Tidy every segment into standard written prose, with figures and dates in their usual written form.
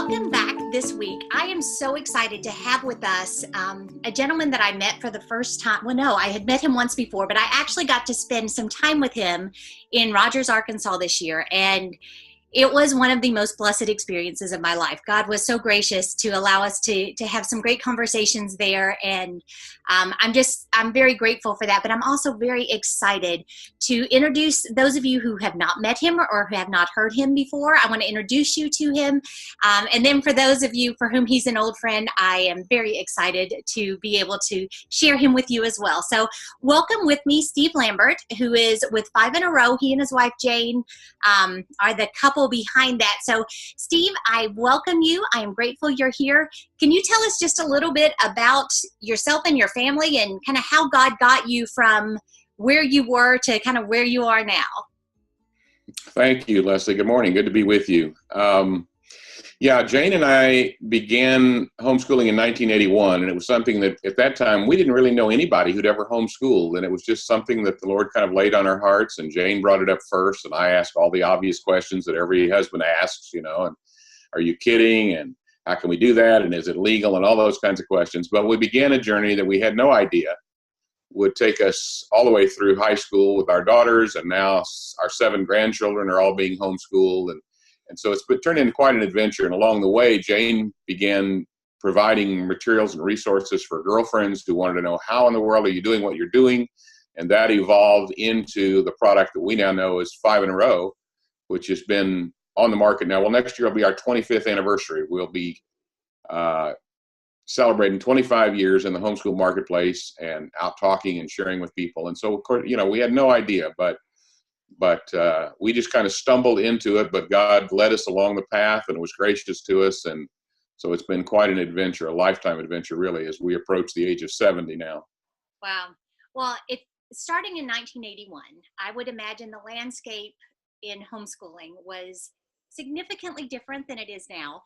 Welcome back this week. I am so excited to have with us a gentleman that I met for the first time. Well, no, I had met him once before, but I actually got to spend some time with him in Rogers, Arkansas this year. And it was one of the most blessed experiences of my life. God was so gracious to allow us to have some great conversations there. And I'm very grateful for that. But I'm also very excited to introduce those of you who have not met him or who have not heard him before. I want to introduce you to him. And then for those of you for whom he's an old friend, I am very excited to be able to share him with you as well. So welcome with me, Steve Lambert, who is with 5 in a Row. He and his wife, Jane, are the couple behind that. So Steve, I welcome you. I am grateful you're here. Can you tell us just a little bit about yourself and your family and kind of how God got you from where you were to kind of where you are now? Thank you, Leslie. Good morning. Good to be with you. Jane and I began homeschooling in 1981, and it was something that at that time we didn't really know anybody who'd ever homeschooled, and it was just something that the Lord kind of laid on our hearts, and Jane brought it up first, and I asked all the obvious questions that every husband asks, and are you kidding, and how can we do that, and is it legal, and all those kinds of questions. But we began a journey that we had no idea would take us all the way through high school with our daughters, and now our 7 grandchildren are all being homeschooled, and so it's turned into quite an adventure. And along the way, Jane began providing materials and resources for girlfriends who wanted to know, how in the world are you doing what you're doing? And that evolved into the product that we now know as 5 in a Row, which has been on the market now. Well, next year will be our 25th anniversary. We'll be celebrating 25 years in the homeschool marketplace and out talking and sharing with people. And so, of course, we had no idea, but we just kind of stumbled into it, but God led us along the path and was gracious to us. And so it's been quite an adventure, a lifetime adventure, really, as we approach the age of 70 now. Wow. Well, starting in 1981, I would imagine the landscape in homeschooling was significantly different than it is now.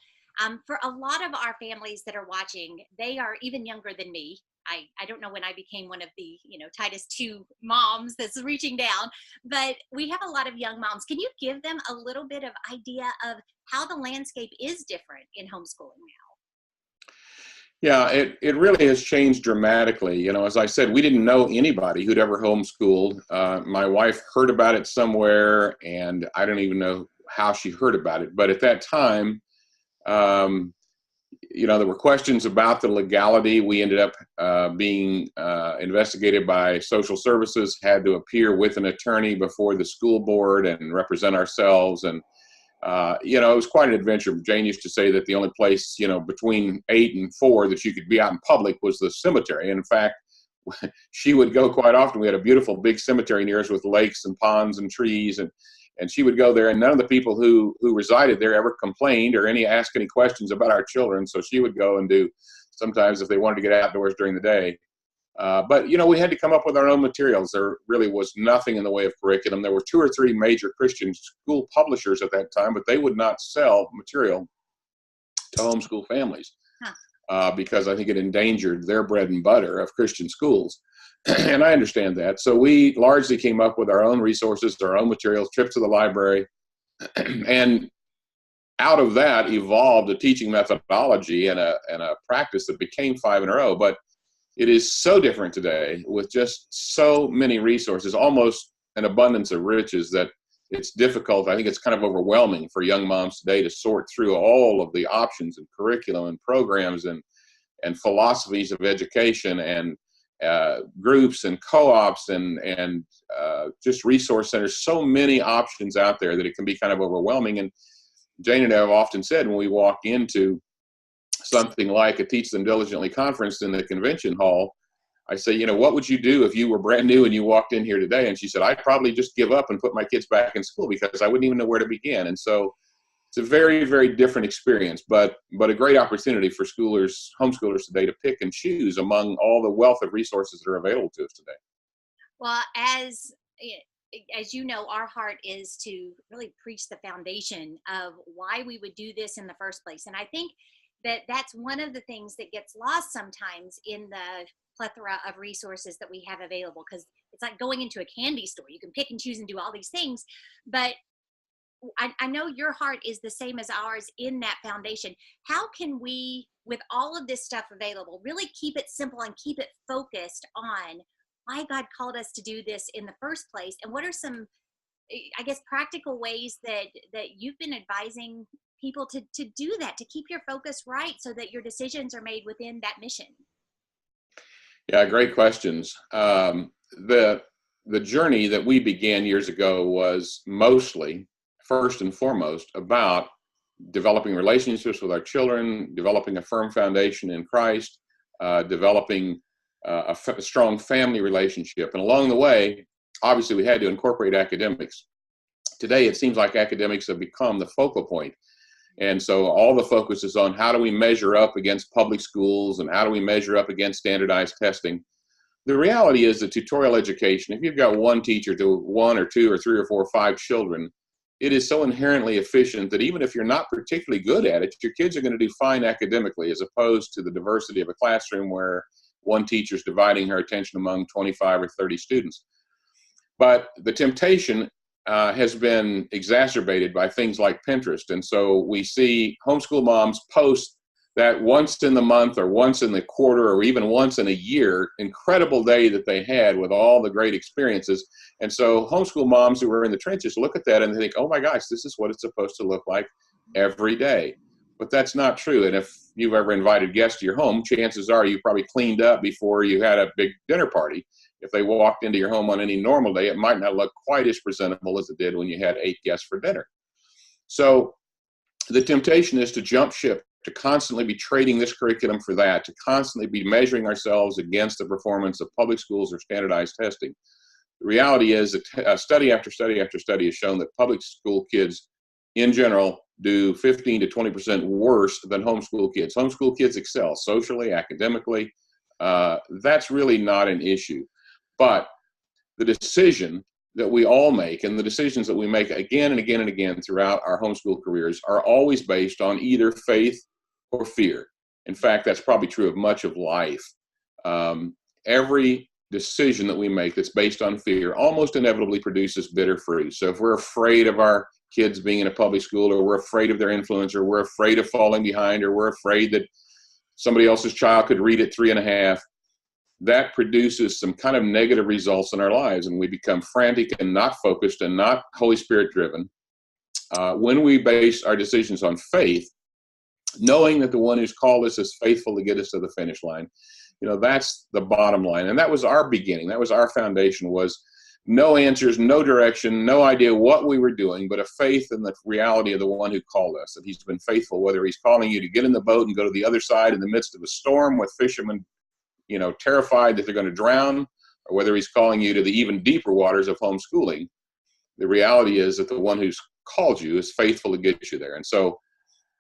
For a lot of our families that are watching, they are even younger than me. I don't know when I became one of the, Titus 2 moms that's reaching down, but we have a lot of young moms. Can you give them a little bit of idea of how the landscape is different in homeschooling now? Yeah, it really has changed dramatically. As I said, we didn't know anybody who'd ever homeschooled. My wife heard about it somewhere, and I don't even know how she heard about it. But at that time, there were questions about the legality. We ended up being investigated by social services, had to appear with an attorney before the school board and represent ourselves. And, it was quite an adventure. Jane used to say that the only place, between 8 and 4 that you could be out in public was the cemetery. And in fact, she would go quite often. We had a beautiful big cemetery near us with lakes and ponds and trees, and she would go there, and none of the people who resided there ever complained or asked any questions about our children. So she would go and do sometimes if they wanted to get outdoors during the day. But we had to come up with our own materials. There really was nothing in the way of curriculum. There were 2 or 3 major Christian school publishers at that time, but they would not sell material to homeschool families because I think it endangered their bread and butter of Christian schools. And I understand that. So we largely came up with our own resources, our own materials, trips to the library. And out of that evolved a teaching methodology and a practice that became 5 in a Row. But it is so different today with just so many resources, almost an abundance of riches, that it's difficult. I think it's kind of overwhelming for young moms today to sort through all of the options and curriculum and programs and philosophies of education and groups and co-ops and just resource centers. So many options out there that it can be kind of overwhelming. And Jane and I have often said, when we walk into something like a Teach Them Diligently conference in the convention hall, I say, what would you do if you were brand new and you walked in here today? And she said, I'd probably just give up and put my kids back in school because I wouldn't even know where to begin. And so it's a very, very different experience, but a great opportunity for homeschoolers today to pick and choose among all the wealth of resources that are available to us today. Well, as you know, our heart is to really preach the foundation of why we would do this in the first place. And I think that's one of the things that gets lost sometimes in the plethora of resources that we have available, because it's like going into a candy store. You can pick and choose and do all these things, but I know your heart is the same as ours in that foundation. How can we, with all of this stuff available, really keep it simple and keep it focused on why God called us to do this in the first place? And what are some, I guess, practical ways that you've been advising people to do that, to keep your focus right so that your decisions are made within that mission? Yeah, great questions. The journey that we began years ago was mostly, first and foremost, about developing relationships with our children, developing a firm foundation in Christ, developing a strong family relationship. And along the way, obviously, we had to incorporate academics. Today, it seems like academics have become the focal point. And so all the focus is on how do we measure up against public schools and how do we measure up against standardized testing. The reality is that tutorial education, if you've got one teacher to one or two or three or four or five children, it is so inherently efficient that even if you're not particularly good at it, your kids are going to do fine academically, as opposed to the diversity of a classroom where one teacher is dividing her attention among 25 or 30 students. But the temptation has been exacerbated by things like Pinterest. And so we see homeschool moms post that once in the month or once in the quarter or even once in a year, incredible day that they had with all the great experiences. And so homeschool moms who are in the trenches look at that and they think, oh my gosh, this is what it's supposed to look like every day. But that's not true. And if you've ever invited guests to your home, chances are you probably cleaned up before you had a big dinner party. If they walked into your home on any normal day, it might not look quite as presentable as it did when you had 8 guests for dinner. So the temptation is to jump ship, to constantly be trading this curriculum for that, to constantly be measuring ourselves against the performance of public schools or standardized testing. The reality is that study after study after study has shown that public school kids in general do 15 to 20% worse than homeschool kids. Homeschool kids excel socially, academically. That's really not an issue. But the decision that we all make and the decisions that we make again and again and again throughout our homeschool careers are always based on either faith or fear. In fact, that's probably true of much of life. Every decision that we make that's based on fear almost inevitably produces bitter fruit. So if we're afraid of our kids being in a public school, or we're afraid of their influence, or we're afraid of falling behind, or we're afraid that somebody else's child could read at 3.5, that produces some kind of negative results in our lives, and we become frantic and not focused and not Holy Spirit driven. When we base our decisions on faith, knowing that the one who's called us is faithful to get us to the finish line, that's the bottom line. And that was our beginning. That was our foundation, was no answers, no direction, no idea what we were doing, but a faith in the reality of the one who called us, that he's been faithful, whether he's calling you to get in the boat and go to the other side in the midst of a storm with fishermen terrified that they're going to drown, or whether he's calling you to the even deeper waters of homeschooling. The reality is that the one who's called you is faithful to get you there. And so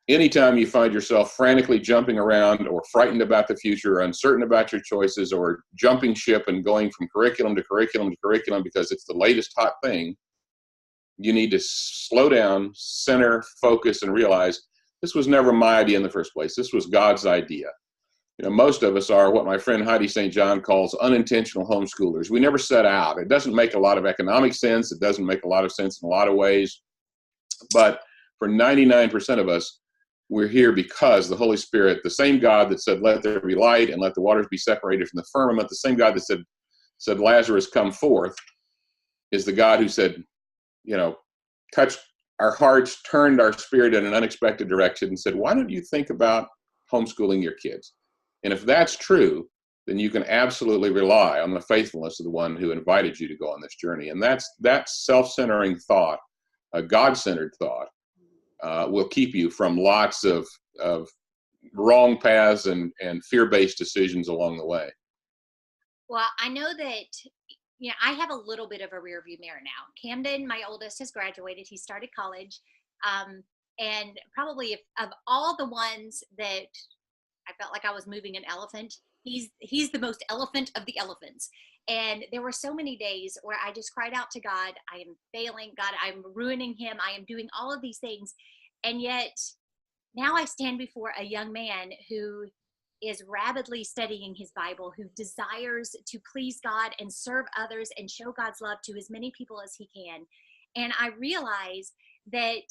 anytime you find yourself frantically jumping around, or frightened about the future, or uncertain about your choices, or jumping ship and going from curriculum to curriculum to curriculum because it's the latest hot thing, you need to slow down, center, focus, and realize this was never my idea in the first place. This was God's idea. Most of us are what my friend Heidi St. John calls unintentional homeschoolers. We never set out. It doesn't make a lot of economic sense. It doesn't make a lot of sense in a lot of ways. But for 99% of us, we're here because the Holy Spirit, the same God that said, let there be light and let the waters be separated from the firmament, the same God that said Lazarus, come forth, is the God who said, touched our hearts, turned our spirit in an unexpected direction and said, why don't you think about homeschooling your kids? And if that's true, then you can absolutely rely on the faithfulness of the one who invited you to go on this journey. And that self-centering thought, a God-centered thought, will keep you from lots of wrong paths and fear-based decisions along the way. Well, I know that, I have a little bit of a rear view mirror now. Camden, my oldest, has graduated. He started college. And probably of all the ones that I felt like I was moving an elephant, he's the most elephant of the elephants. And there were so many days where I just cried out to God, I am failing. God, I'm ruining him. I am doing all of these things. And yet now I stand before a young man who is rapidly studying his Bible, who desires to please God and serve others and show God's love to as many people as he can. And I realize that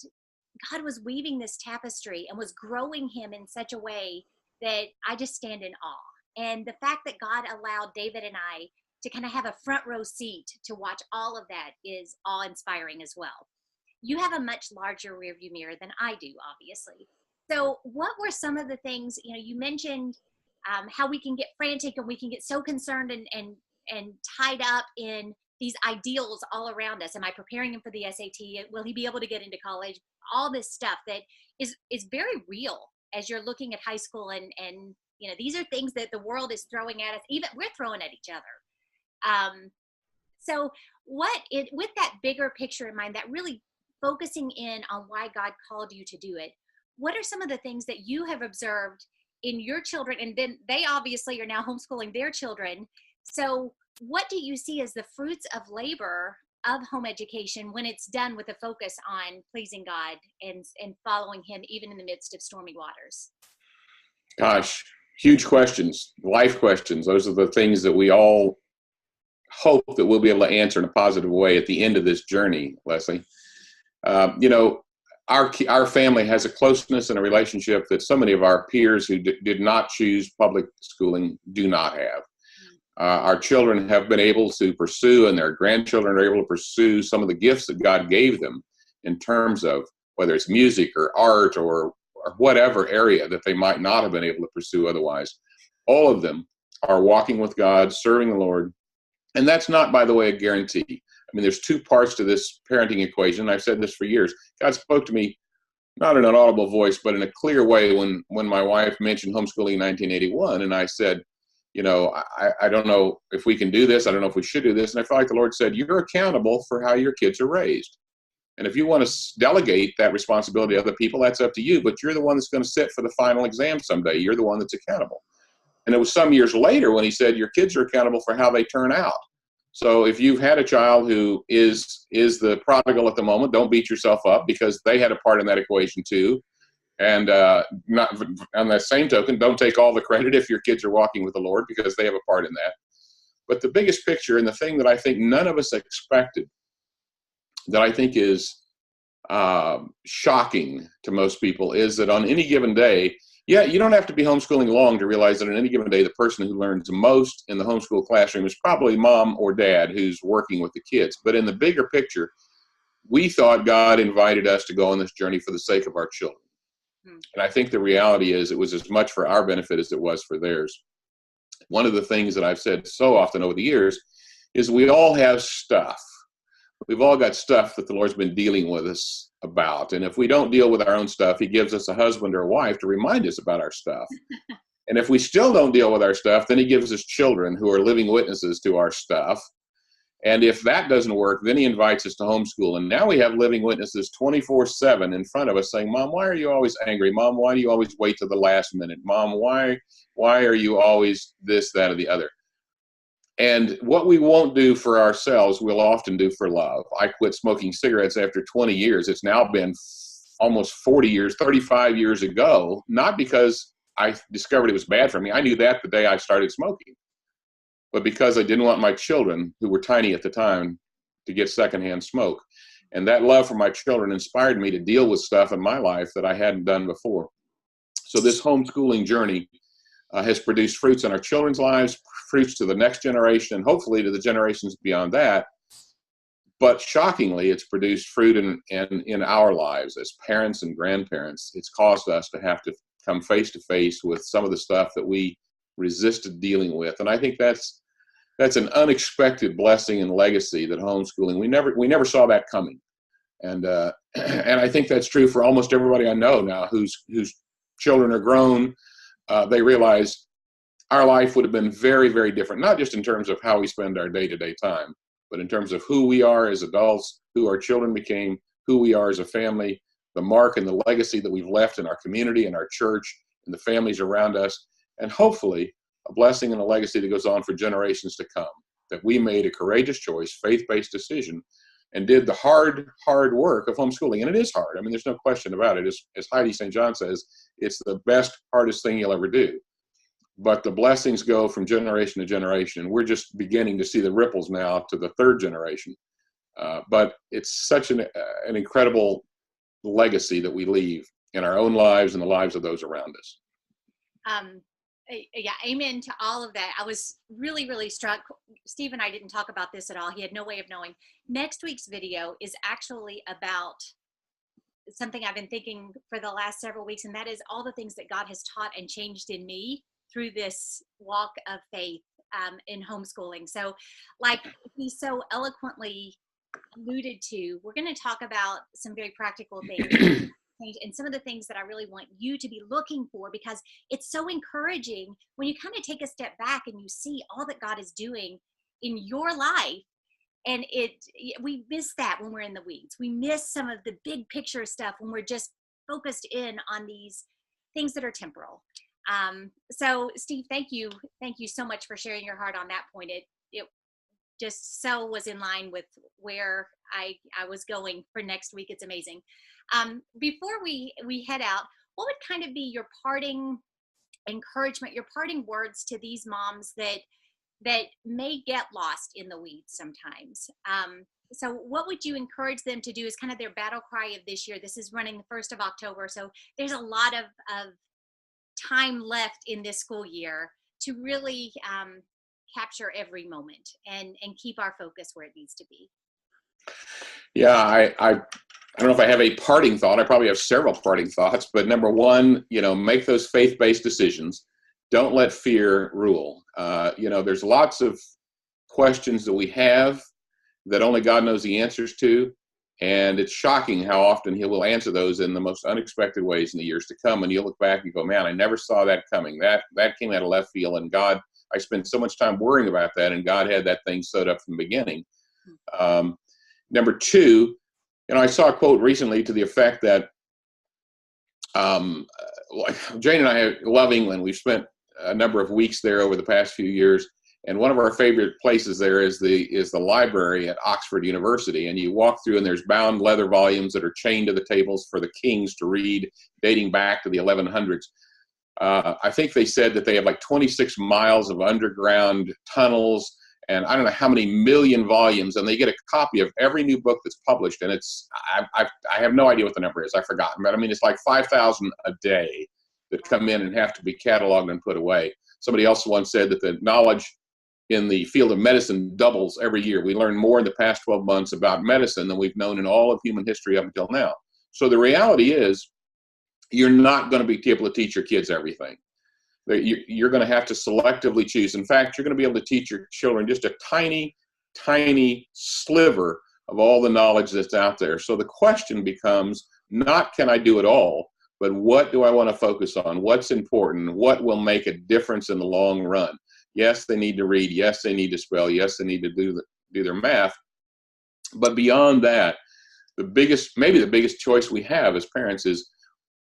God was weaving this tapestry and was growing him in such a way that I just stand in awe. And the fact that God allowed David and I to kind of have a front row seat to watch all of that is awe inspiring as well. You have a much larger rearview mirror than I do, obviously. So, what were some of the things, you mentioned how we can get frantic and we can get so concerned and tied up in these ideals all around us. Am I preparing him for the SAT? Will he be able to get into college? All this stuff that is very real as you're looking at high school, and these are things that the world is throwing at us. Even we're throwing at each other. So with that bigger picture in mind, that really focusing in on why God called you to do it, what are some of the things that you have observed in your children? And then they obviously are now homeschooling their children. So what do you see as the fruits of labor of home education when it's done with a focus on pleasing God and following him even in the midst of stormy waters? Gosh, huge questions, life questions. Those are the things that we all hope that we'll be able to answer in a positive way at the end of this journey, Leslie. Our family has a closeness and a relationship that so many of our peers who did not choose public schooling do not have. Our children have been able to pursue, and their grandchildren are able to pursue some of the gifts that God gave them in terms of whether it's music or art or whatever area that they might not have been able to pursue otherwise. All of them are walking with God, serving the Lord. And that's not, by the way, a guarantee. I mean, there's two parts to this parenting equation. I've said this for years. God spoke to me, not in an audible voice, but in a clear way when my wife mentioned homeschooling in 1981. And I said, I don't know if we can do this. I don't know if we should do this. And I felt like the Lord said, you're accountable for how your kids are raised. And if you want to delegate that responsibility to other people, that's up to you. But you're the one that's going to sit for the final exam someday. You're the one that's accountable. And it was some years later when he said, your kids are accountable for how they turn out. So if you've had a child who is the prodigal at the moment, don't beat yourself up because they had a part in that equation too. And not on that same token, don't take all the credit if your kids are walking with the Lord because they have a part in that. But the biggest picture and the thing that I think none of us expected, that I think is shocking to most people, is that on any given day, you don't have to be homeschooling long to realize that on any given day, the person who learns the most in the homeschool classroom is probably mom or dad who's working with the kids. But in the bigger picture, we thought God invited us to go on this journey for the sake of our children. And I think the reality is it was as much for our benefit as it was for theirs. One of the things that I've said so often over the years is we all have stuff. We've all got stuff that the Lord's been dealing with us about. And if we don't deal with our own stuff, he gives us a husband or a wife to remind us about our stuff. And if we still don't deal with our stuff, then he gives us children who are living witnesses to our stuff. And if that doesn't work, then he invites us to homeschool. And now we have living witnesses 24/7 in front of us saying, Mom, why are you always angry? Mom, why do you always wait till the last minute? Mom, why are you always this, that, or the other? And what we won't do for ourselves, we'll often do for love. I quit smoking cigarettes after 20 years. It's now been almost 40 years, 35 years ago, not because I discovered it was bad for me. I knew that the day I started smoking. But because I didn't want my children, who were tiny at the time, to get secondhand smoke. And that love for my children inspired me to deal with stuff in my life that I hadn't done before. So this homeschooling journey has produced fruits in our children's lives, fruits to the next generation, and hopefully to the generations beyond that. But shockingly, it's produced fruit in our lives as parents and grandparents. It's caused us to have to come face to face with some of the stuff that we resisted dealing with. And I think that's an unexpected blessing and legacy that homeschooling, we never saw that coming. And I think that's true for almost everybody I know now whose children are grown. They realize our life would have been very, very different, not just in terms of how we spend our day-to-day time, but in terms of who we are as adults, who our children became, who we are as a family, the mark and the legacy that we've left in our community and our church and the families around us, and hopefully a blessing and a legacy that goes on for generations to come, that we made a courageous choice, faith-based decision, and did the hard work of homeschooling. And it is hard. I mean, there's no question about it. As Heidi St. John says, it's the best, hardest thing you'll ever do. But the blessings go from generation to generation. We're just beginning to see the ripples now to the third generation. But it's such an incredible legacy that we leave in our own lives and the lives of those around us. Yeah, amen to all of that. I was really, really struck. Steve and I didn't talk about this at all. He had no way of knowing. Next week's video is actually about something I've been thinking for the last several weeks, and that is all the things that God has taught and changed in me through this walk of faith in homeschooling. So like he so eloquently alluded to, we're going to talk about some very practical things and some of the things that I really want you to be looking for, because it's so encouraging when you kind of take a step back and you see all that God is doing in your life. And we miss that when we're in the weeds. We miss some of the big picture stuff when we're just focused in on these things that are temporal. So Steve, thank you so much for sharing your heart on that point. It just so was in line with where I was going for next week. It's amazing. Before we head out, what would kind of be your parting encouragement, your parting words to these moms that may get lost in the weeds sometimes? So what would you encourage them to do as kind of their battle cry of this year? This is running the 1st of October, so there's a lot of time left in this school year to really capture every moment and keep our focus where it needs to be. Yeah, I don't know if I have a parting thought. I probably have several parting thoughts, but number one, make those faith-based decisions. Don't let fear rule. There's lots of questions that we have that only God knows the answers to. And it's shocking how often he will answer those in the most unexpected ways in the years to come. And you'll look back and go, man, I never saw that coming. That came out of left field. And God, I spent so much time worrying about that. And God had that thing sewed up from the beginning. Number two, I saw a quote recently to the effect that Jane and I love England. We've spent a number of weeks there over the past few years. And one of our favorite places there is the library at Oxford University. And you walk through and there's bound leather volumes that are chained to the tables for the kings to read, dating back to the 1100s. I think they said that they have like 26 miles of underground tunnels and I don't know how many million volumes, and they get a copy of every new book that's published. And I have no idea what the number is. I've forgotten, but I mean, it's like 5,000 a day that come in and have to be cataloged and put away. Somebody else once said that the knowledge in the field of medicine doubles every year. We learn more in the past 12 months about medicine than we've known in all of human history up until now. So the reality is you're not going to be able to teach your kids everything. You're going to have to selectively choose. In fact, you're going to be able to teach your children just a tiny, tiny sliver of all the knowledge that's out there. So the question becomes not can I do it all, but what do I want to focus on? What's important? What will make a difference in the long run? Yes, they need to read. Yes, they need to spell. Yes, they need to do their math. But beyond that, maybe the biggest choice we have as parents is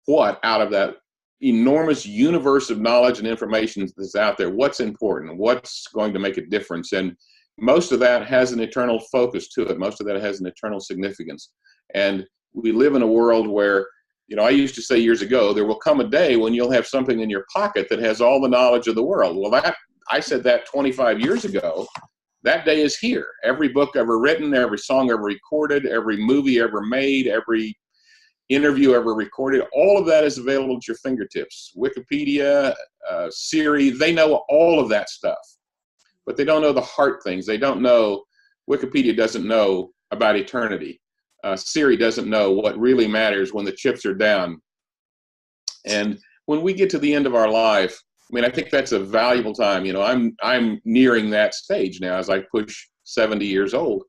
what out of that enormous universe of knowledge and information that's out there, what's important, what's going to make a difference. And most of that has an eternal focus to it. Most of that has an eternal significance. And we live in a world where, I used to say years ago, there will come a day when you'll have something in your pocket that has all the knowledge of the world. Well, I said that 25 years ago. That day is here. Every book ever written, every song ever recorded, every movie ever made, every interview ever recorded, all of that is available at your fingertips. Wikipedia, Siri, they know all of that stuff, but they don't know the heart things. They don't know, Wikipedia doesn't know about eternity. Siri doesn't know what really matters when the chips are down. And when we get to the end of our life, I think that's a valuable time. I'm nearing that stage now as I push 70 years old.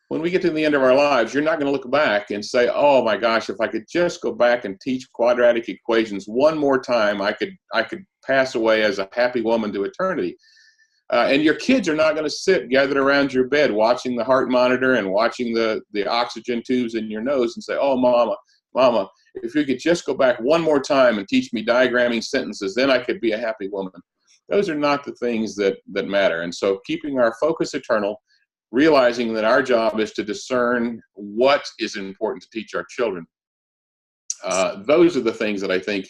When we get to the end of our lives, you're not going to look back and say, oh my gosh, if I could just go back and teach quadratic equations one more time, I could pass away as a happy woman to eternity. And your kids are not going to sit gathered around your bed watching the heart monitor and watching the oxygen tubes in your nose and say, oh, mama, if you could just go back one more time and teach me diagramming sentences, then I could be a happy woman. Those are not the things that matter. And so keeping our focus eternal, realizing that our job is to discern what is important to teach our children. Those are the things that I think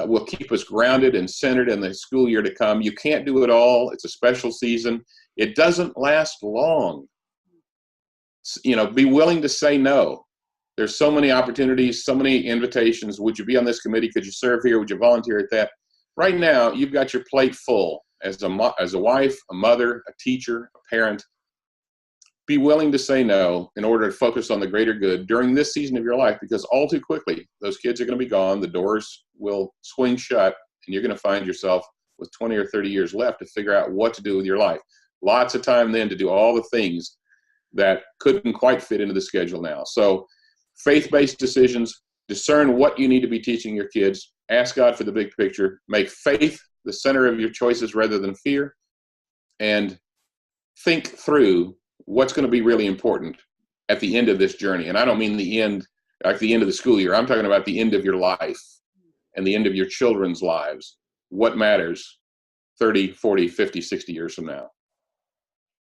will keep us grounded and centered in the school year to come. You can't do it all. It's a special season. It doesn't last long. Be willing to say no. There's so many opportunities, so many invitations. Would you be on this committee? Could you serve here? Would you volunteer at that? Right now, you've got your plate full as a wife, a mother, a teacher, a parent. Be willing to say no in order to focus on the greater good during this season of your life, because all too quickly, those kids are going to be gone. The doors will swing shut, and you're going to find yourself with 20 or 30 years left to figure out what to do with your life. Lots of time then to do all the things that couldn't quite fit into the schedule now. So faith-based decisions, discern what you need to be teaching your kids, ask God for the big picture, make faith the center of your choices rather than fear, and think through what's going to be really important at the end of this journey. And I don't mean the end, like the end of the school year. I'm talking about the end of your life and the end of your children's lives. What matters 30, 40, 50, 60 years from now?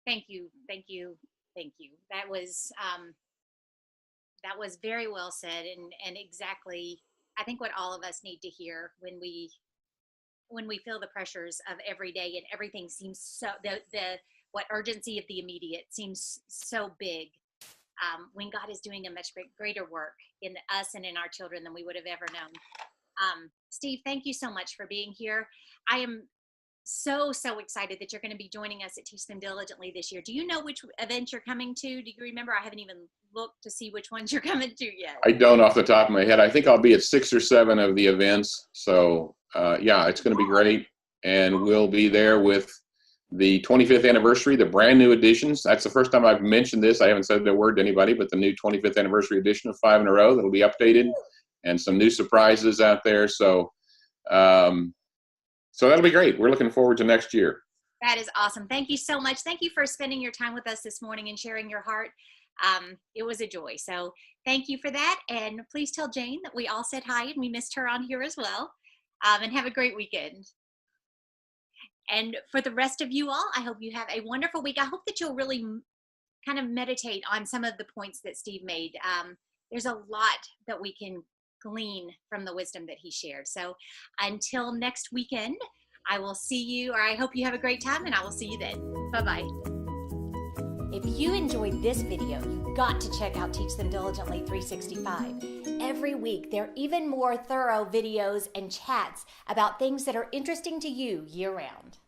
Thank you. That was very well said, and exactly, I think, what all of us need to hear when we feel the pressures of every day and everything seems so, what urgency of the immediate seems so big, when God is doing a much greater work in us and in our children than we would have ever known. Steve, thank you so much for being here. I am so excited that you're going to be joining us at Teach Them Diligently this year. Do you know which event you're coming to? Do you remember? I haven't even looked to see which ones you're coming to yet. I don't off the top of my head. I think I'll be at 6 or 7 of the events. So yeah, it's going to be great. And we'll be there with the 25th anniversary, the brand new editions. That's the first time I've mentioned this. I haven't said a word to anybody, but the new 25th anniversary edition of 5 in a Row that'll be updated, and some new surprises out there. So that'll be great. We're looking forward to next year. That is awesome. Thank you so much. Thank you for spending your time with us this morning and sharing your heart. It was a joy. So thank you for that. And please tell Jane that we all said hi and we missed her on here as well. And have a great weekend. And for the rest of you all, I hope you have a wonderful week. I hope that you'll really kind of meditate on some of the points that Steve made. There's a lot that we can glean from the wisdom that he shared. So until next weekend, I will see you, or I hope you have a great time, and I will see you then. Bye-bye. If you enjoyed this video, you've got to check out Teach Them Diligently 365. Every week, there are even more thorough videos and chats about things that are interesting to you year-round.